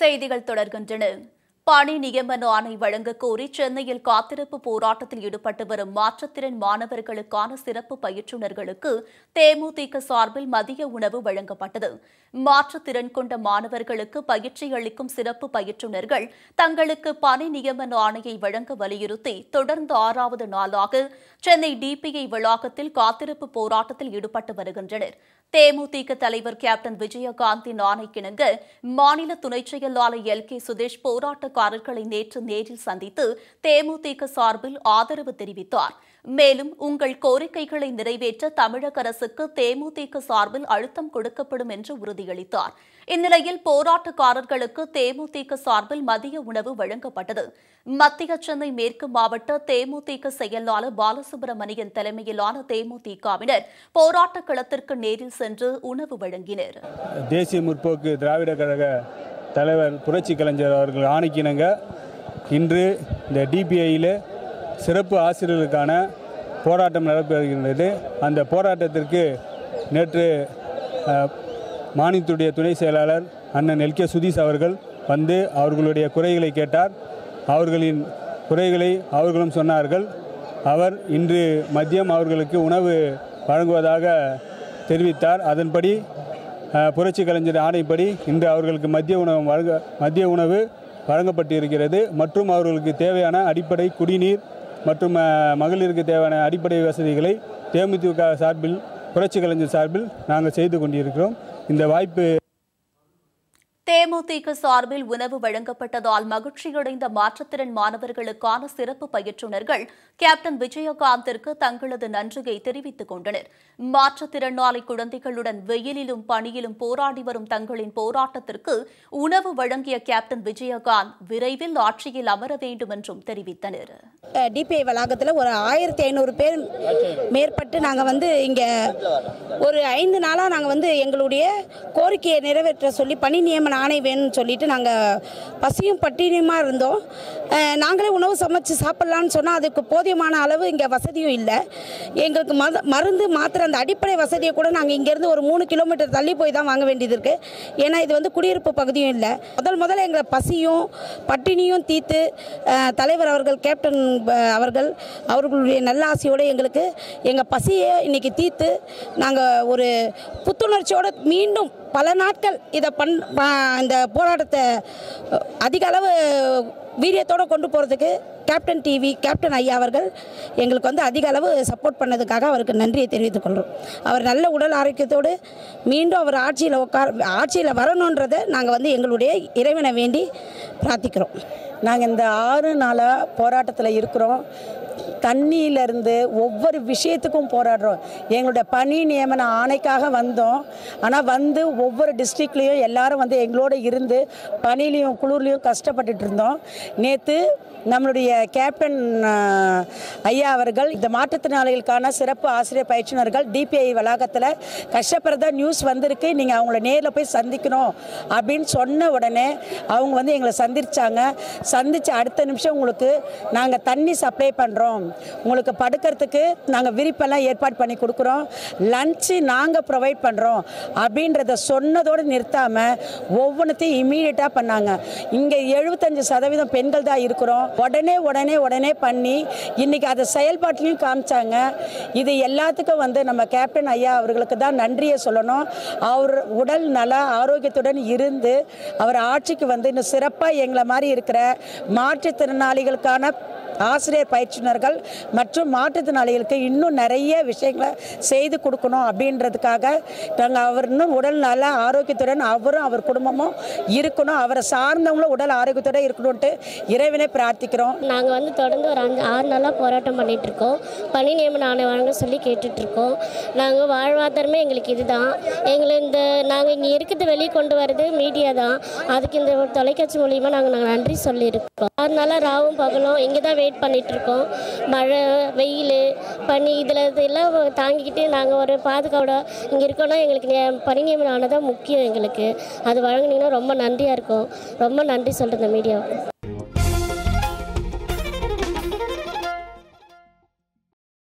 செய்திகள் தொடர்கின்றன. பணி நியமன ஆணை வழங்கக் கோரி சென்னையில் காத்திருப்பு போராட்டத்தில் ஈடுபட்டு வரும் மாற்றுத்திறன் மாணவர்களுக்கான சிறப்பு பயிற்றுநர்களுக்கு தேமுதிக சார்பில் மதிய உணவு வழங்கப்பட்டது. மாற்றுத்திறன் கொண்ட மாணவர்களுக்கு பயிற்சி அளிக்கும் சிறப்பு பயிற்றுநர்கள் தங்களுக்கு பணி நியமன ஆணையை வழங்க வலியுறுத்தி தொடர்ந்து 6வது நாளாக சென்னை டிபிஐ வளாகத்தில் காத்திருப்பு போராட்டத்தில் ஈடுபட்டு வருகின்றனர். தேமுதிக தலைவர் கேப்டன் விஜயகாந்தின் ஆணைக்கிணங்க மாநில துணைச் செயலாளர் எல்.கே. சுதேஷ் போராட்டக்காரர்களை நேற்று நேரில் சந்தித்து தேமுதிக சார்பில் ஆதரவு தெரிவித்தார். மேலும் உங்கள் கோரிக்கைகளை நிறைவேற்ற தமிழக அரசுக்கு தேமுதிக சார்பில் அழுத்தம் கொடுக்கப்படும் என்று உறுதியளித்தார். இந்நிலையில் போராட்டக்காரர்களுக்கு தேமுதிக சார்பில் மதிய உணவு வழங்கப்பட்டது. மத்திய சென்னை மேற்கு மாவட்ட தேமுதிக செயலாளர் பாலசுப்ரமணியன் தலைமையிலான தேமுதிகவினர் போராட்ட களத்திற்கு நேரில் சென்று உணவு வழங்கினர். தேசிய முற்போக்கு திராவிட கழக தலைவர் புரட்சி கலைஞர் அவர்கள் ஆணைக்கிணங்க இன்று இந்த டிபிஐயில் சிறப்பு ஆசிரியர்களுக்கான போராட்டம் நடைபெறுகின்றது. அந்த போராட்டத்திற்கு நேற்று மாநிலத்துடைய துணை செயலாளர் அண்ணன் எல்.கே. சுதீஷ் அவர்கள் வந்து அவர்களுடைய குறைகளை கேட்டார். அவர்களின் குறைகளை அவர்களும் சொன்னார்கள். அவர் இன்று மதியம் அவர்களுக்கு உணவு வழங்குவதாக தெரிவித்தார். அதன்படி புரட்சி கலைஞர் ஆணைப்படி இன்று அவர்களுக்கு மதிய உணவு வழங்கப்பட்டிருக்கிறது. மற்றும் அவர்களுக்கு தேவையான அடிப்படை குடிநீர் மற்றும் மகளிருக்கு தேவையான அடிப்படை வசதிகளை தேமுதிக சார்பில் புரட்சி கலைஞர் சார்பில் நாங்கள் செய்து கொண்டிருக்கிறோம். இந்த வாய்ப்பு தேமுதிக சார்பில் உணவு வழங்கப்பட்டதால் மகிழ்ச்சியடைந்த மாற்றுத்திறன் மாணவர்களுக்கான சிறப்பு பயிற்றுநர்கள் கேப்டன் விஜயகாந்திற்கு தங்களது நன்றியை தெரிவித்துக் கொண்டனர். மாற்றுத்திறனாளி குழந்தைகளுடன் வெயிலிலும் பனியிலும் போராடி வரும் தங்களின் போராட்டத்திற்கு உணவு வழங்கிய கேப்டன் விஜயகாந்த் விரைவில் ஆட்சியில் அமர வேண்டும் என்றும் தெரிவித்தனர். டிபிஐ வளாகத்தில் ஒரு 1500 பேர் மேற்பட்டு நாங்கள் இங்கே ஒரு 5 நாளாக நாங்கள் எங்களுடைய கோரிக்கையை நிறைவேற்ற சொல்லி பணி நியமன ஆணை வேணும்னு சொல்லிட்டு நாங்கள் பசியும் பட்டினியுமா இருந்தோம். நாங்களே உணவு சமைச்சு சாப்பிட்லான்னு சொன்னால் அதுக்கு போதியமான அளவு இங்கே வசதியும் இல்லை. எங்களுக்கு மருந்து மாத்திரை அந்த அடிப்படை வசதியை கூட நாங்கள் இங்கேருந்து ஒரு 3 கிலோமீட்டர் தள்ளி போய் தான் வாங்க வேண்டியது இருக்குது. ஏன்னா இது குடியிருப்பு பகுதியும் இல்லை. முதல்ல எங்களை பசியும் பட்டினியும் தீர்த்து தலைவர் அவர்கள் கேப்டன் அவர்களுடைய நல்ல ஆசையோடு எங்களுக்கு எங்கள் பசியை இன்றைக்கி தீர்த்து நாங்கள் ஒரு புத்துணர்ச்சியோடு மீண்டும் பல நாட்கள் இந்த போராட்டத்தை அதிக அளவு வீரியத்தோடு கொண்டு போகிறதுக்கு கேப்டன் டிவி கேப்டன் ஐயா அவர்கள் எங்களுக்கு அதிக அளவு சப்போர்ட் பண்ணதுக்காக அவருக்கு நன்றியை தெரிவித்துக் கொள்கிறோம். அவர் நல்ல உடல் ஆரோக்கியத்தோடு மீண்டும் அவர் ஆட்சியில் வரணுன்றதை நாங்கள் எங்களுடைய இறைவனை வேண்டி பிரார்த்திக்கிறோம். நாங்கள் இந்த 6 நாளாக போராட்டத்தில் இருக்கிறோம். தண்ணியிலேருந்து ஒவ்வொரு விஷயத்துக்கும் போராடுறோம். எங்களுடைய பணி நியமன ஆணைக்காக வந்தோம். ஆனால் ஒவ்வொரு டிஸ்ட்ரிக்ட்லேயும் எல்லாரும் எங்களோட இருந்து பனிலையும் குளிர்லையும் கஷ்டப்பட்டுட்டு இருந்தோம். நேற்று நம்மளுடைய கேப்டன் ஐயா அவர்கள் இந்த மாற்றுத்திறனாளிகளுக்கான சிறப்பு ஆசிரியர் பயிற்றுனர்கள் டிபிஐ வளாகத்தில் கஷ்டப்படுறதா நியூஸ் வந்திருக்கு, நீங்கள் அவங்கள நேரில் போய் சந்திக்கணும் அப்படின்னு சொன்ன உடனே அவங்க எங்களை சந்தித்து அடுத்த நிமிஷம் உங்களுக்கு நாங்கள் தண்ணி சப்ளை பண்ணுறோம், உங்களுக்கு படுக்கிறதுக்கு நாங்கள் விரிப்பெல்லாம் ஏற்பாடு பண்ணி கொடுக்குறோம், லஞ்சு நாங்கள் ப்ரொவைட் பண்ணுறோம் அப்படின்றத சொன்னதோடு நிறுத்தாமல் ஒவ்வொன்றத்தையும் இம்மீடியட்டாக பண்ணாங்க. இங்கே 75% பெண்கள் தான் இருக்கிறோம். உடனே பண்ணி இன்னைக்கு அதை செயல்பாட்டிலையும் காமிச்சாங்க. இது எல்லாத்துக்கும் நம்ம கேப்டன் ஐயா அவர்களுக்கு தான் நன்றியை சொல்லணும். அவர் உடல் நல ஆரோக்கியத்துடன் இருந்து அவர் ஆட்சிக்கு இன்னும் சிறப்பாக எங்களை மாதிரி இருக்கிற மாற்றுத்திறனாளிகளுக்கான ஆசிரியர் பயிற்றுனர்கள் மற்றும் மாற்றுத்திறனாளிகளுக்கு இன்னும் நிறைய விஷயங்களை செய்து கொடுக்கணும் அப்படின்றதுக்காக நாங்கள் அவர் இன்னும் உடல் நல ஆரோக்கியத்துடன் அவரும் அவர் குடும்பமும் இருக்கணும், அவரை சார்ந்தவங்களும் உடல் ஆரோக்கியத்துடன் இருக்கணும்ட்டு இறைவனை பிரார்த்திக்கிறோம். நாங்கள் தொடர்ந்து ஒரு 6 நாளாக போராட்டம் பண்ணிகிட்ருக்கோம். பணி நியமன ஆணை வழங்க சொல்லி கேட்டுட்ருக்கோம். நாங்கள் வாழ்வாதாரமே எங்களுக்கு இதுதான். நாங்கள் இங்கே இருக்கிறது வெளியே கொண்டு வரது மீடியா தான். அதுக்கு இந்த தொலைக்காட்சி மூலிமா நாங்கள் நன்றி சொல்லியிருக்கோம். 6 நாளாக ராவும் பகலும் இங்கே தான் வெயிட் பண்ணிகிட்ருக்கோம். மழை வெயில் பனி இதெல்லாம் தாங்கிக்கிட்டு நாங்கள் ஒரு பாதுகாப்போட இங்கே இருக்கோன்னா எங்களுக்கு பணி நியமனம் ஆனதான் முக்கியம். எங்களுக்கு அது வழங்கினீங்கன்னா ரொம்ப நன்றியாக இருக்கும். ரொம்ப நன்றி சொல்கிறேன் இந்த மீடியாவுக்கு.